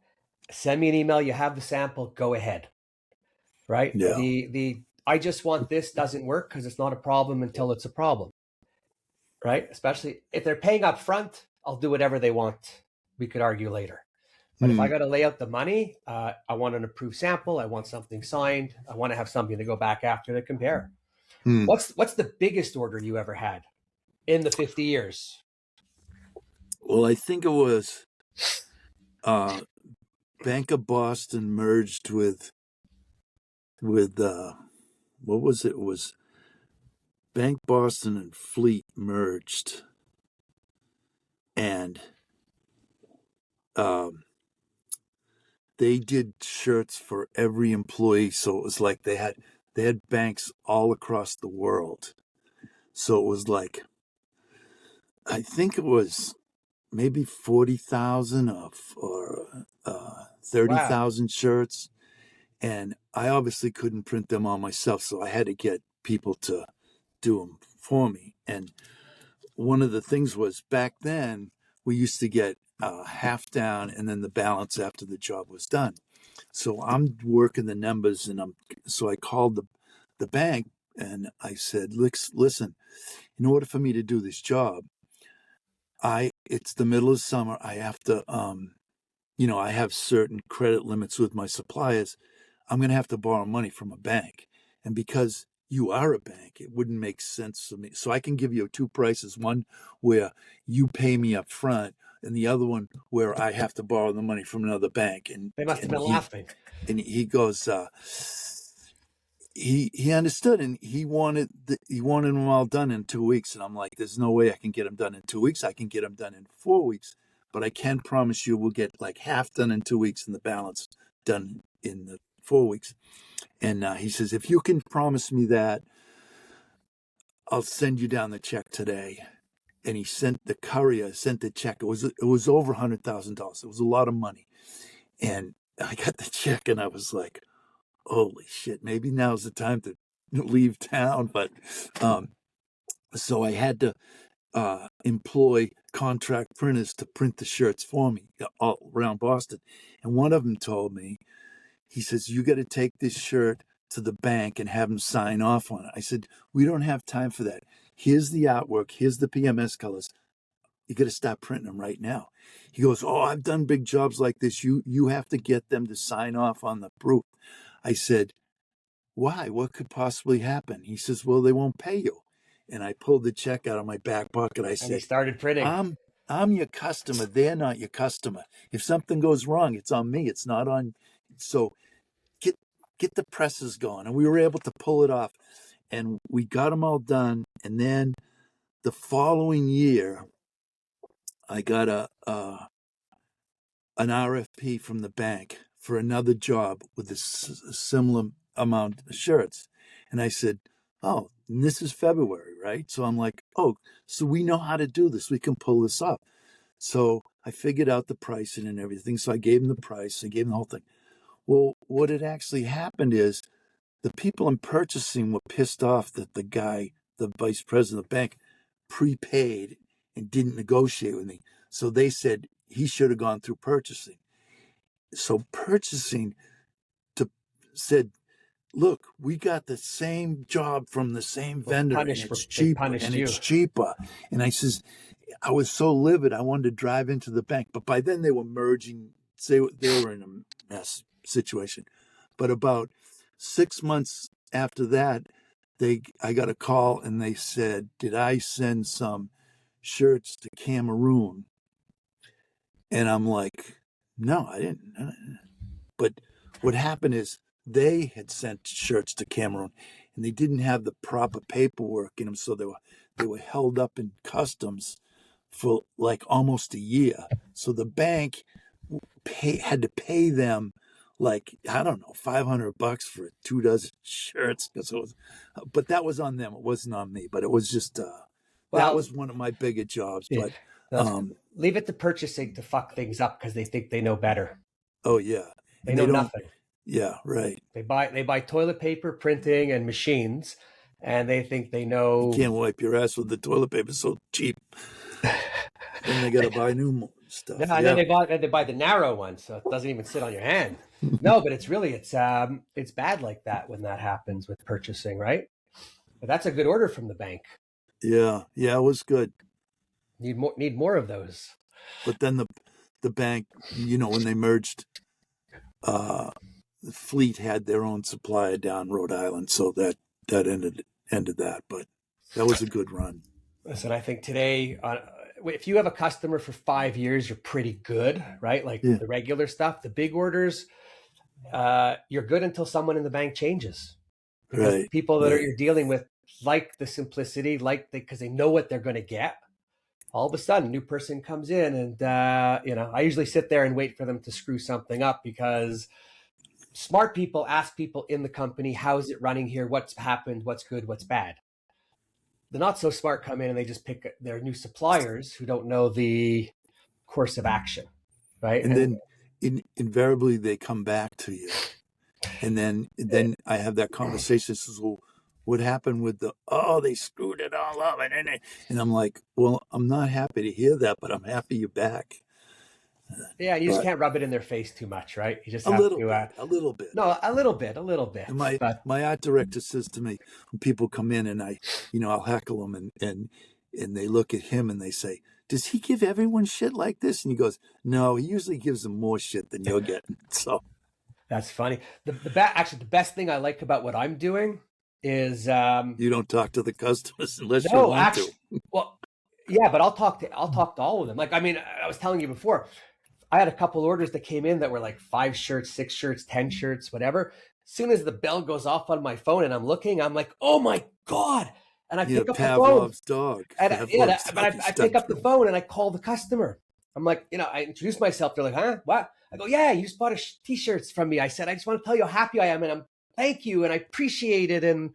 Send me an email. You have the sample. Go ahead. Right. Yeah. The I just want this doesn't work, because it's not a problem until it's a problem. Right. Especially if they're paying up front, I'll do whatever they want. We could argue later. But if I got to lay out the money, I want an approved sample. I want something signed. I want to have something to go back after to compare. What's the biggest order you ever had in the 50 years? Well, I think it was Bank of Boston merged with what was it? It was Bank Boston and Fleet merged, and they did shirts for every employee. So it was like they had banks all across the world. So it was like, I think it was maybe 40,000 or 30,000 shirts. And I obviously couldn't print them all myself, so I had to get people to do them for me. And one of the things was, back then we used to get half down and then the balance after the job was done. So I'm working the numbers, and so I called the bank and I said, listen, in order for me to do this job, it's the middle of summer. I have to, I have certain credit limits with my suppliers. I'm going to have to borrow money from a bank. And because you are a bank, it wouldn't make sense to me. So I can give you 2 prices, one where you pay me up front, and the other one where I have to borrow the money from another bank. And They must have been laughing. And he goes, he understood, and he wanted them all done in 2 weeks. And I'm like, there's no way I can get them done in 2 weeks. I can get them done in 4 weeks, but I can promise you we'll get like half done in 2 weeks and the balance done in the 4 weeks. And he says, if you can promise me that, I'll send you down the check today. And he sent the courier, sent the check. It was over $100,000. It was a lot of money. And I got the check and I was like, holy shit, maybe now's the time to leave town. But so I had to employ contract printers to print the shirts for me all around Boston. And one of them told me, he says, you got to take this shirt to the bank and have them sign off on it. I said, we don't have time for that. Here's the artwork. Here's the PMS colors. You got to start printing them right now. He goes, oh, I've done big jobs like this. You have to get them to sign off on the proof. I said, why? What could possibly happen? He says, well, they won't pay you. And I pulled the check out of my back pocket. I said, And he started printing. I'm your customer. They're not your customer. If something goes wrong, it's on me. It's not on. So get the presses going. And we were able to pull it off. And we got them all done. And then the following year, I got an RFP from the bank for another job with a similar amount of shirts. And I said, oh, and this is February, right? So I'm like, oh, so we know how to do this. We can pull this up. So I figured out the pricing and everything. So I gave him the price. I gave him the whole thing. Well, what had actually happened is the people in purchasing were pissed off that the guy, the vice president of the bank, prepaid and didn't negotiate with me. So they said he should have gone through purchasing. So purchasing said, look, we got the same job from the same vendor and it's cheaper. And I says, I was so livid, I wanted to drive into the bank. But by then they were merging. They were in a mess situation. But about 6 months after that, I got a call and they said, did I send some shirts to Cameroon? And I'm like, no, I didn't. But what happened is they had sent shirts to Cameroon and they didn't have the proper paperwork in them. So they were held up in customs for like almost a year. So the bank had to pay them like, I don't know, $500 for 24 shirts. But that was on them. It wasn't on me, but it was just, that was one of my bigger jobs. Yeah, but leave it to purchasing to fuck things up because they think they know better. Oh yeah. They know nothing. Yeah, right. They buy toilet paper, printing, and machines, and they think they know. You can't wipe your ass with the toilet paper; it's so cheap. Then they got to buy new stuff. No, and then they buy the narrow one, so it doesn't even sit on your hand. No, but it's bad like that when that happens with purchasing, right? But that's a good order from the bank. Yeah, it was good. Need more of those. But then the bank, when they merged, the Fleet had their own supplier down Rhode Island, so that ended that. But that was a good run. Listen, I think today, if you have a customer for 5 years, you're pretty good, right? Like the regular stuff, the big orders, you're good until someone in the bank changes. Because the people that you're dealing with like the simplicity, because they know what they're going to get. All of a sudden, a new person comes in and, I usually sit there and wait for them to screw something up because smart people ask people in the company, how's it running here? What's happened? What's good? What's bad? The not so smart come in and they just pick their new suppliers who don't know the course of action, right? And then invariably they come back to you. And then I have that conversation. Says, well, what happened with they screwed it all up. And I'm like, well, I'm not happy to hear that, but I'm happy you're back. Yeah, you just can't rub it in their face too much, right? You just have a little bit. No, a little bit. And my art director says to me, when people come in and I'll heckle them and they look at him and they say, does he give everyone shit like this? And he goes, no, he usually gives them more shit than you're getting. So that's funny. The best thing I like about what I'm doing is you don't talk to the customers unless you want to. Well, yeah, but I'll talk to all of them. Like, I mean, I was telling you before, I had a couple orders that came in that were like 5 shirts, 6 shirts, 10 shirts, whatever. As soon as the bell goes off on my phone and I'm looking, I'm like, oh my God. And I pick up Pavlov's the phone. Dog. I pick up the phone and I call the customer. I'm like, I introduce myself. They're like, huh? What? I go, yeah, you just bought T-shirts from me. I said, I just want to tell you how happy I am and thank you and I appreciate it. And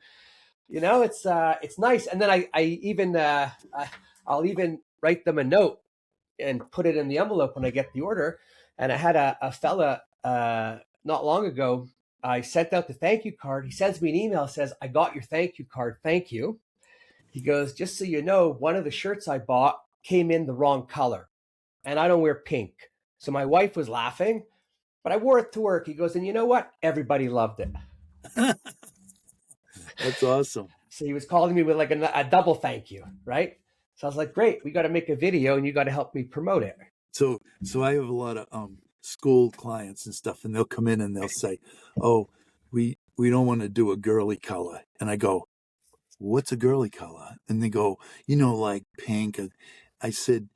It's nice. And then I even I'll even write them a note and put it in the envelope when I get the order. And I had a fella not long ago. I sent out the thank you card. He sends me an email, says, "I got your thank you card. Thank you." He goes, "Just so you know, one of the shirts I bought came in the wrong color, and I don't wear pink." So my wife was laughing, but I wore it to work. He goes, "And you know what? Everybody loved it." That's awesome. So he was calling me with like a double thank you, right? So I was like, "Great, we got to make a video, and you got to help me promote it." So I have a lot of school clients and stuff, and they'll come in and they'll say, "Oh, we don't want to do a girly color," and I go, "What's a girly color?" And they go, like pink. I said,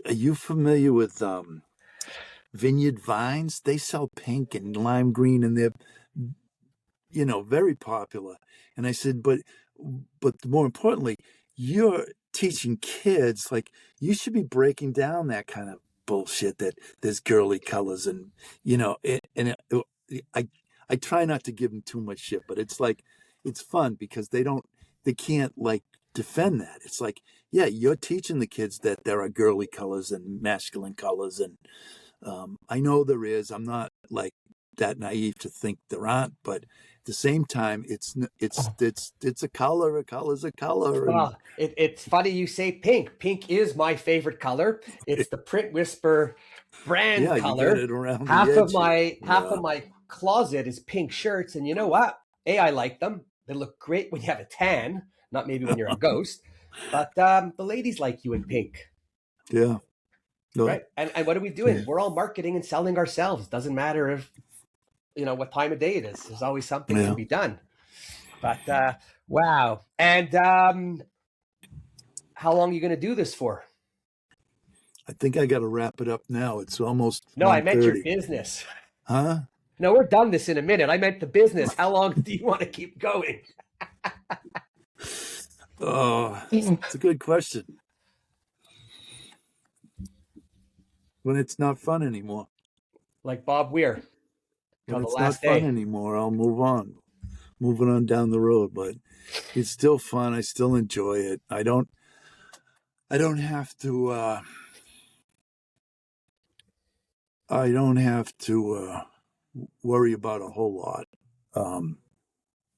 "Are you familiar with Vineyard Vines? They sell pink and lime green, and they're very popular." And I said, but more importantly, you're teaching kids, like, you should be breaking down that kind of bullshit that there's girly colors, and I try not to give them too much shit, but it's like, it's fun because they can't like defend that. It's like, yeah, you're teaching the kids that there are girly colors and masculine colors, and I know there is. I'm not like that naive to think there aren't, but at the same time, it's a color. A color's a color. And Well, it's funny you say pink. Pink is my favorite color. It's the Print Whisper brand yeah, you got color. it around the Half of edge. my half Yeah. of my closet is pink shirts, and you know what? I like them. They look great when you have a tan, not maybe when you're a ghost. But the ladies like you in pink, Yeah. No. right? And what are we doing? We're all marketing and selling ourselves. Doesn't matter if what time of day it is. There's always something to be done. But wow. And how long are you going to do this for? I think I got to wrap it up now. It's almost No, I meant your 1:30. business. Huh? No, we're done this in a minute. I meant the business. How long do you want to keep going? Oh, it's a good question. When it's not fun anymore. Like Bob Weir. When Till the it's not last fun day. anymore, I'll move on. Moving on down the road, but it's still fun. I still enjoy it. I don't have to worry about a whole lot.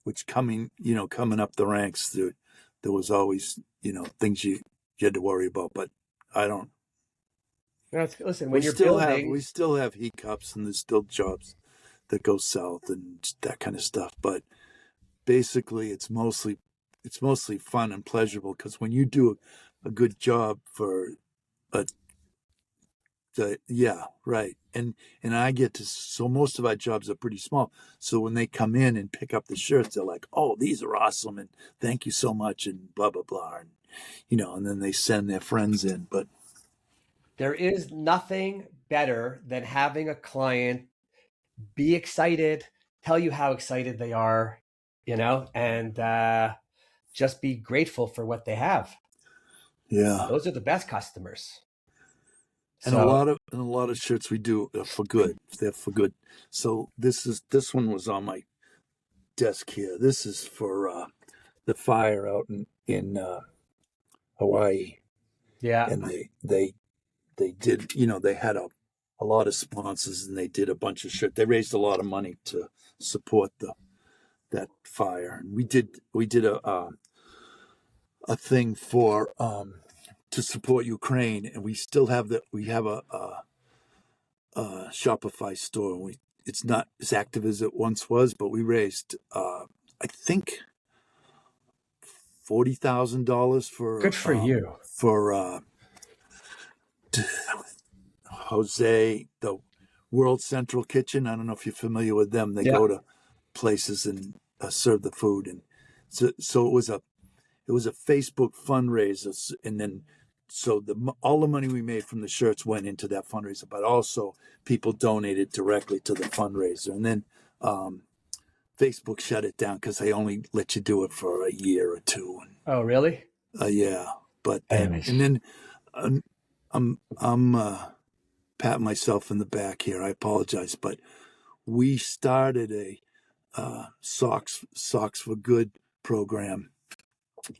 Which coming up the ranks, there was always, things you had to worry about, but I don't. Listen, when We you're still building, have hiccups, and there's still jobs that go south and that kind of stuff. But basically, it's mostly fun and pleasurable, because when you do a good job for a yeah, right. And I get to, so most of our jobs are pretty small. So when they come in and pick up the shirts, they're like, "Oh, these are awesome, and thank you so much," and blah blah blah, and and then they send their friends in. But there is nothing better than having a client be excited, tell you how excited they are, and just be grateful for what they have. yeah, Those are the best customers. and a So, lot of shirts we do are for good. They're for good. So this one was on my desk here. This is for the fire out in Hawaii, yeah. and they did, they had a lot of sponsors, and they did a bunch of shit. They raised a lot of money to support that fire. And we did a thing for to support Ukraine, and we have a Shopify store. It's not as active as it once was, but we raised I think $40,000 Good for you. for Jose, the World Central Kitchen. I don't know if you're familiar with them. They Yeah. go to places and serve the food, and so it was a Facebook fundraiser, and then so all the money we made from the shirts went into that fundraiser, but also people donated directly to the fundraiser, and then Facebook shut it down because they only let you do it for a year or two. And, Oh, really? yeah, but then Anyways. and then I'm patting myself in the back here. I apologize, but we started a socks for good program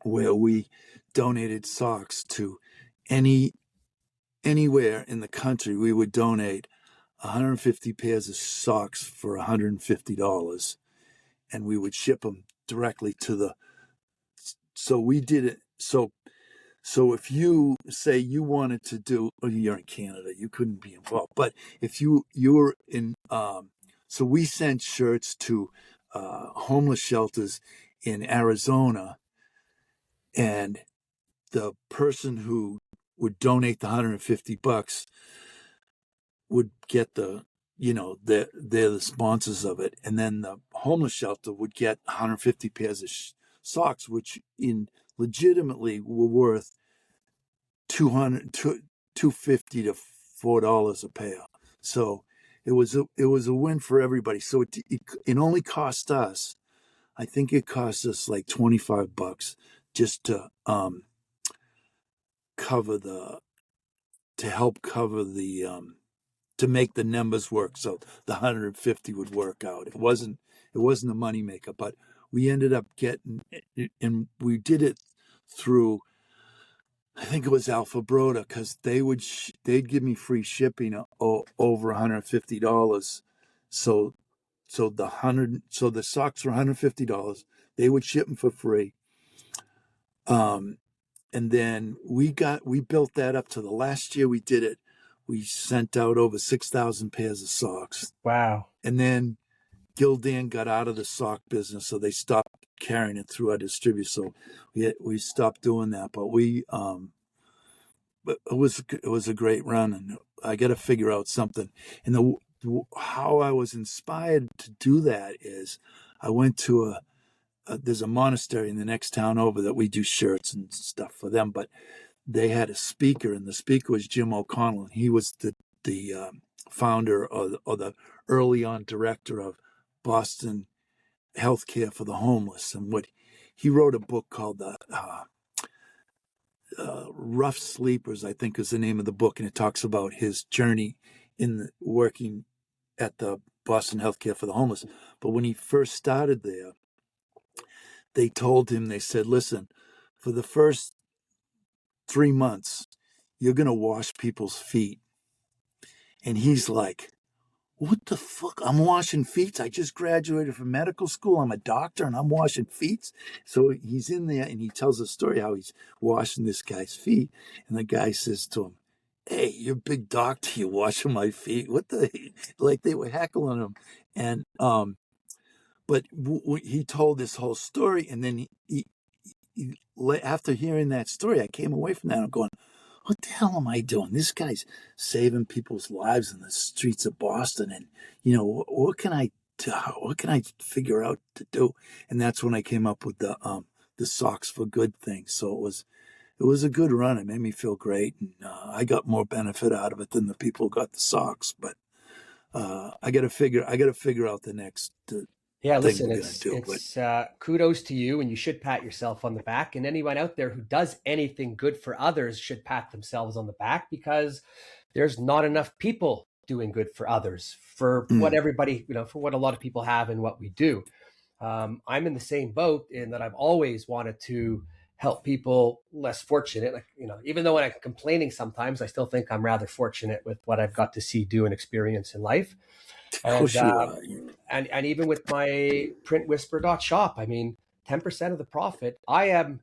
where we donated socks to anywhere in the country. We would donate 150 pairs of socks for $150, and we would ship them directly to the. So we did it. So if you say you wanted to do, well, you're in Canada, you couldn't be involved. But if you were in, so we sent shirts to homeless shelters in Arizona, and the person who would donate the $150 would get they're the sponsors of it, and then the homeless shelter would get 150 pairs of socks, which legitimately were worth $250 to $4 a pair. So it was a win for everybody. So it only cost us, I think it cost us like $25 just to help cover the to make the numbers work, so the 150 would work out. It wasn't a moneymaker, but we ended up getting, and we did it through, I think it was Alpha Broda, because they'd give me free shipping over $150. So the socks were $150. They would ship them for free. And then we built that up to the last year we did it. We sent out over 6,000 pairs of socks. Wow. And then Gildan got out of the sock business, so they stopped carrying it through our distributor. So we stopped doing that. But but it was a great run, and I got to figure out something. And how I was inspired to do that is I went to there's a monastery in the next town over that we do shirts and stuff for them, but they had a speaker, and the speaker was Jim O'Connell, and he was the founder or the early on director of Boston Healthcare for the Homeless. And he wrote a book called the Rough Sleepers, I think is the name of the book, and it talks about his journey in working at the Boston Healthcare for the Homeless. But when he first started there, they told him, they said, listen, for the first 3 months, you're going to wash people's feet. And he's like, what the fuck? I'm washing feet? I just graduated from medical school. I'm a doctor and I'm washing feet. So he's in there and he tells a story how he's washing this guy's feet. And the guy says to him, hey, you're a big doctor. You're washing my feet. What the? Like they were heckling him. And, but he told this whole story. And then after hearing that story, I came away from that. I'm going, what the hell am I doing? This guy's saving people's lives in the streets of Boston. And, what can I do? What can I figure out to do? And that's when I came up with the Socks for Good thing. So it was a good run. It made me feel great. And I got more benefit out of it than the people who got the socks. But I got to figure out the next Yeah, listen, it's kudos to you, and you should pat yourself on the back. And anyone out there who does anything good for others should pat themselves on the back, because there's not enough people doing good for others for what everybody, for what a lot of people have and what we do. I'm in the same boat in that I've always wanted to help people less fortunate. Like, even though when I'm complaining sometimes, I still think I'm rather fortunate with what I've got to see, do, and experience in life. And even with my printwhisper.shop, 10% of the profit, I'm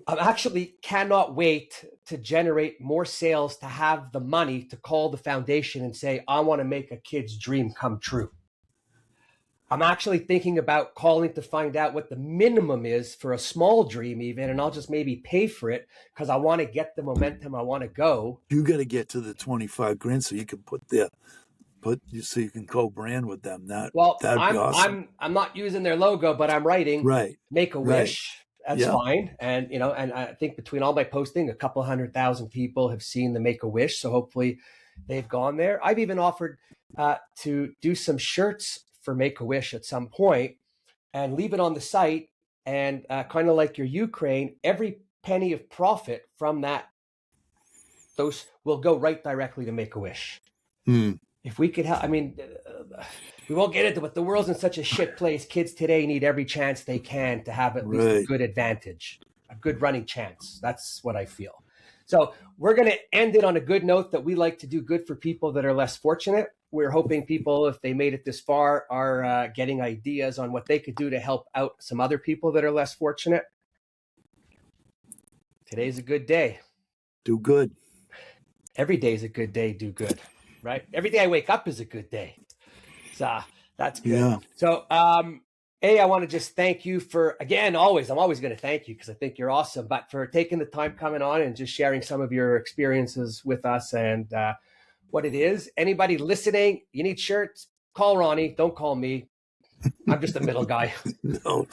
actually cannot wait to generate more sales, to have the money to call the foundation and say, I want to make a kid's dream come true. I'm actually thinking about calling to find out what the minimum is for a small dream even, and I'll just maybe pay for it because I want to get the momentum. I want to go. You got to get to the 25 grand so you can so you can co-brand with them. That'd be awesome. I'm not using their logo, but I'm writing Make a Wish. That's fine. And and I think between all my posting, a couple 100,000 people have seen the Make a Wish. So hopefully they've gone there. I've even offered to do some shirts for Make a Wish at some point and leave it on the site. And kind of like your Ukraine, every penny of profit from those will go right directly to Make a Wish. If we could help, we won't get into it, but the world's in such a shit place. Kids today need every chance they can to have at least a good advantage, a good running chance. That's what I feel. So we're going to end it on a good note that we like to do good for people that are less fortunate. We're hoping people, if they made it this far, are getting ideas on what they could do to help out some other people that are less fortunate. Today's a good day. Do good. Every day is a good day. Do good, right? Every day I wake up is a good day. So that's good. Yeah. So, I want to just thank you for, again, I'm always going to thank you because I think you're awesome, but for taking the time coming on and just sharing some of your experiences with us and what it is. Anybody listening, you need shirts, call Ronnie. Don't call me. I'm just a middle guy. No.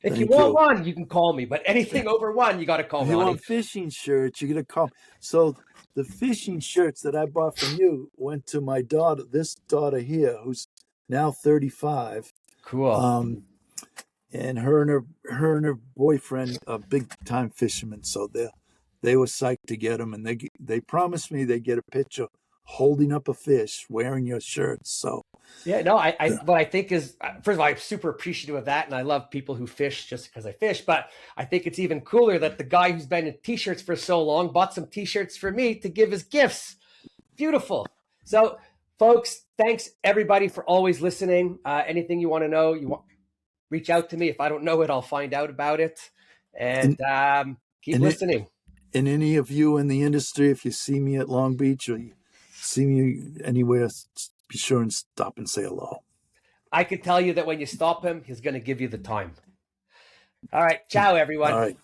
If you want one, you can call me, but anything over one, you got to call Ronnie. You want fishing shirts, you're going to call. So the fishing shirts that I bought from you went to my daughter, this daughter here, who's now 35. Cool. And her and her boyfriend are big time fishermen, so they were psyched to get them, and they promised me they get a picture holding up a fish wearing your shirts. So yeah, no, what I think is, first of all, I'm super appreciative of that, and I love people who fish just because I fish, but I think it's even cooler that the guy who's been in t-shirts for so long bought some t-shirts for me to give as gifts. Beautiful. So folks, thanks everybody for always listening. Anything you want to know, reach out to me. If I don't know it, I'll find out about it. And keep listening. And any of you in the industry, if you see me at Long Beach or you see me anywhere, be sure and stop and say hello. I can tell you that when you stop him, he's going to give you the time. All right. Ciao, everyone. All right.